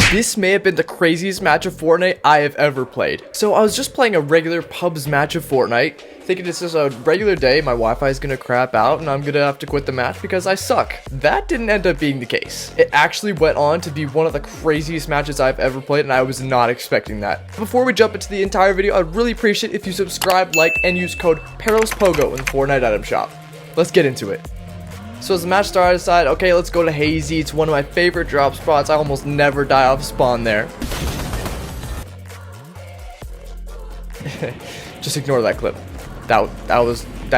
This may have been the craziest match of Fortnite I have ever played. So I was just playing a regular pubs match of Fortnite, thinking it's just a regular day, my Wi-Fi is gonna crap out and I'm gonna have to quit the match because I suck. That didn't end up being the case. It actually went on to be one of the craziest matches I've ever played, and I was not expecting that. Before we jump into the entire video, I'd really appreciate if you subscribe, like, and use code PEROSPOGO in the Fortnite item shop. Let's get into it. So as the match started, I decided, okay, let's go to Hazy. It's one of my favorite drop spots. I almost never die off spawn there. Just ignore that clip. That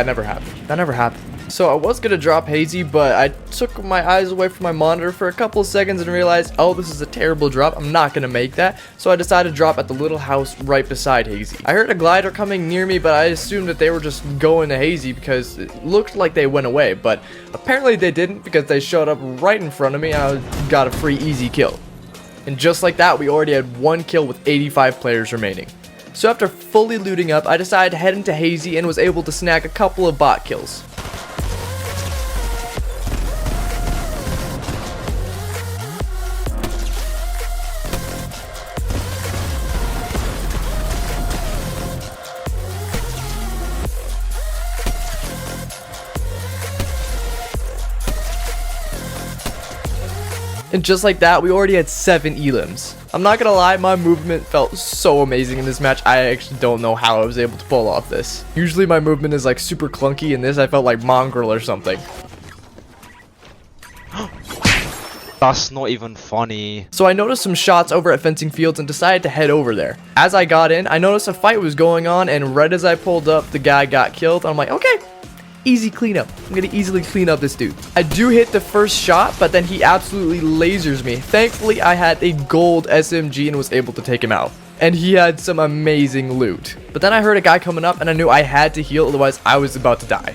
never happened. That never happened. So I was gonna drop Hazy, but I took my eyes away from my monitor for a couple of seconds and realized, oh, this is a terrible drop. I'm not gonna make that. So I decided to drop at the little house right beside Hazy. I heard a glider coming near me, but I assumed that they were just going to Hazy because it looked like they went away. But apparently they didn't, because they showed up right in front of me and I got a free easy kill. And just like that, we already had one kill with 85 players remaining. So after fully looting up, I decided to head into Hazy and was able to snag a couple of bot kills. And just like that, we already had 7 elims. I'm not gonna lie, my movement felt so amazing in this match. I actually don't know how I was able to pull off this. Usually my movement is like super clunky, and this I felt like mongrel or something. That's not even funny. So I noticed some shots over at fencing fields and decided to head over there. As I got in, I noticed a fight was going on, and right as I pulled up, the guy got killed. I'm like, okay, easy cleanup. I'm gonna easily clean up this dude. I do hit the first shot, but then he absolutely lasers me. Thankfully, I had a gold SMG and was able to take him out. And he had some amazing loot. But then I heard a guy coming up and I knew I had to heal, otherwise I was about to die.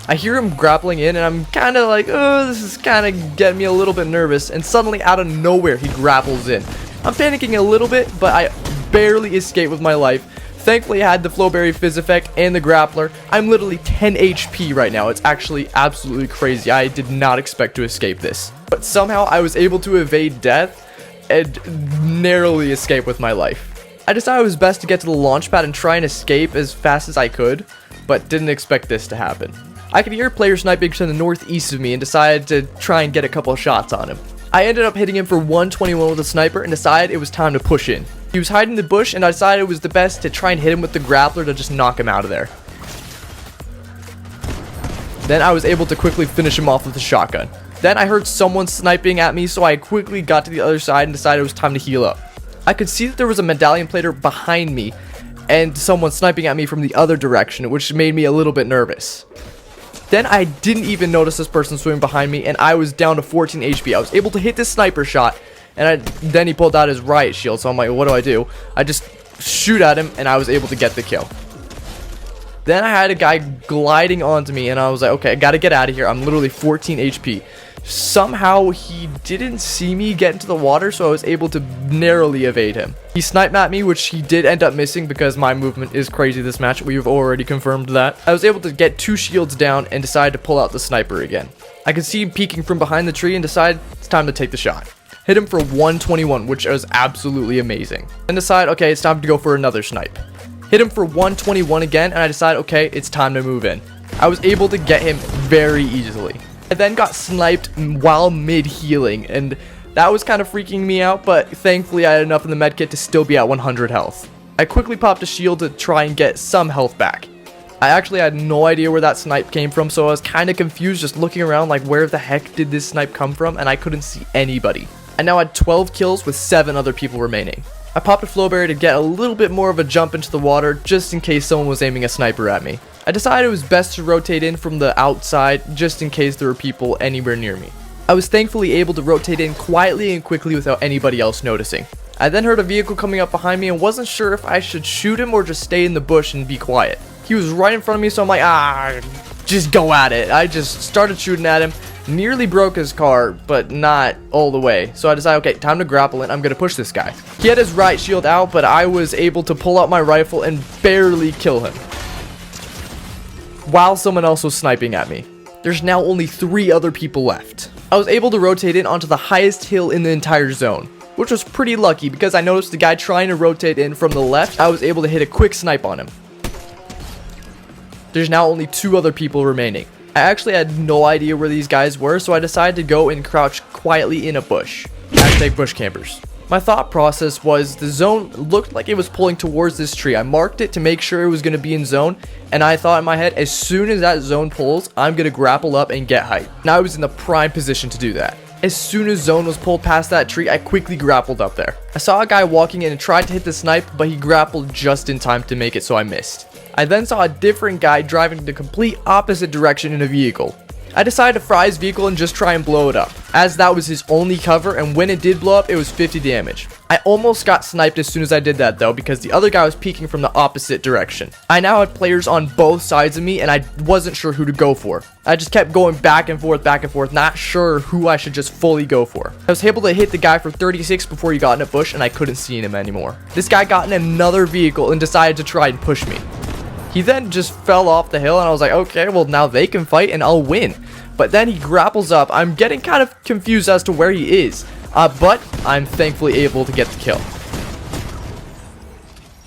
I hear him grappling in and I'm kind of like, oh, this is kind of getting me a little bit nervous. And suddenly out of nowhere, he grapples in. I'm panicking a little bit, but I barely escape with my life. Thankfully, I had the Flowberry Fizz effect and the grappler. I'm literally 10 HP right now. It's actually absolutely crazy. I did not expect to escape this. But somehow, I was able to evade death and narrowly escape with my life. I decided it was best to get to the launch pad and try and escape as fast as I could, but didn't expect this to happen. I could hear a player sniping to the northeast of me and decided to try and get a couple of shots on him. I ended up hitting him for 121 with a sniper and decided it was time to push in. He was hiding in the bush, and I decided it was the best to try and hit him with the grappler to just knock him out of there. Then I was able to quickly finish him off with a shotgun. Then I heard someone sniping at me, so I quickly got to the other side and decided it was time to heal up. I could see that there was a medallion plater behind me and someone sniping at me from the other direction, which made me a little bit nervous. Then I didn't even notice this person swimming behind me, and I was down to 14 HP. I was able to hit this sniper shot, and then he pulled out his riot shield, so I'm like, what do? I just shoot at him, and I was able to get the kill. Then I had a guy gliding onto me, and I was like, okay, I gotta get out of here. I'm literally 14 HP. Somehow, he didn't see me get into the water, so I was able to narrowly evade him. He sniped at me, which he did end up missing because my movement is crazy this match. We've already confirmed that. I was able to get 2 shields down and decided to pull out the sniper again. I could see him peeking from behind the tree and decided it's time to take the shot. Hit him for 121, which was absolutely amazing. And decide, okay, it's time to go for another snipe. Hit him for 121 again, and I decided, okay, it's time to move in. I was able to get him very easily. I then got sniped while mid-healing, and that was kind of freaking me out, but thankfully I had enough in the medkit to still be at 100 health. I quickly popped a shield to try and get some health back. I actually had no idea where that snipe came from, so I was kind of confused just looking around like, where the heck did this snipe come from, and I couldn't see anybody. I now had 12 kills with 7 other people remaining. I popped a Flowberry to get a little bit more of a jump into the water just in case someone was aiming a sniper at me. I decided it was best to rotate in from the outside just in case there were people anywhere near me. I was thankfully able to rotate in quietly and quickly without anybody else noticing. I then heard a vehicle coming up behind me and wasn't sure if I should shoot him or just stay in the bush and be quiet. He was right in front of me, so I'm like, just go at it. I just started shooting at him. Nearly broke his car, but not all the way. So I decided, okay, time to grapple in. I'm gonna push this guy. He had his riot shield out, but I was able to pull out my rifle and barely kill him, while someone else was sniping at me. There's now only 3 other people left. I was able to rotate in onto the highest hill in the entire zone. which was pretty lucky because I noticed the guy trying to rotate in from the left. I was able to hit a quick snipe on him. There's now only 2 other people remaining. I actually had no idea where these guys were, so I decided to go and crouch quietly in a bush. Hashtag bush campers. My thought process was the zone looked like it was pulling towards this tree. I marked it to make sure it was going to be in zone, and I thought in my head, as soon as that zone pulls, I'm going to grapple up and get height. Now I was in the prime position to do that. As soon as zone was pulled past that tree, I quickly grappled up there. I saw a guy walking in and tried to hit the snipe, but he grappled just in time to make it, so I missed. I then saw a different guy driving the complete opposite direction in a vehicle. I decided to fry his vehicle and just try and blow it up, as that was his only cover, and when it did blow up, it was 50 damage. I almost got sniped as soon as I did that though, because the other guy was peeking from the opposite direction. I now had players on both sides of me, and I wasn't sure who to go for. I just kept going back and forth, not sure who I should just fully go for. I was able to hit the guy for 36 before he got in a bush, and I couldn't see him anymore. This guy got in another vehicle and decided to try and push me. He then just fell off the hill, and I was like, okay, well now they can fight and I'll win. But then he grapples up. I'm getting kind of confused as to where he is, but I'm thankfully able to get the kill.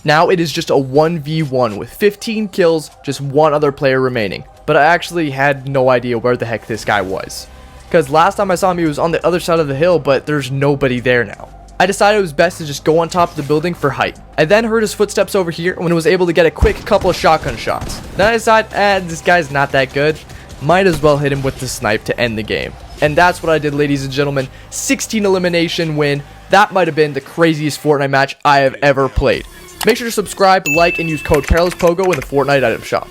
Now it is just a 1v1 with 15 kills, just 1 other player remaining. But I actually had no idea where the heck this guy was, because last time I saw him he was on the other side of the hill, but there's nobody there now. I decided it was best to just go on top of the building for height. I then heard his footsteps over here when I was able to get a quick couple of shotgun shots. Then I decided, this guy's not that good. Might as well hit him with the snipe to end the game. And that's what I did, ladies and gentlemen. 16 elimination win. That might have been the craziest Fortnite match I have ever played. Make sure to subscribe, like, and use code CarelessPogo in the Fortnite item shop.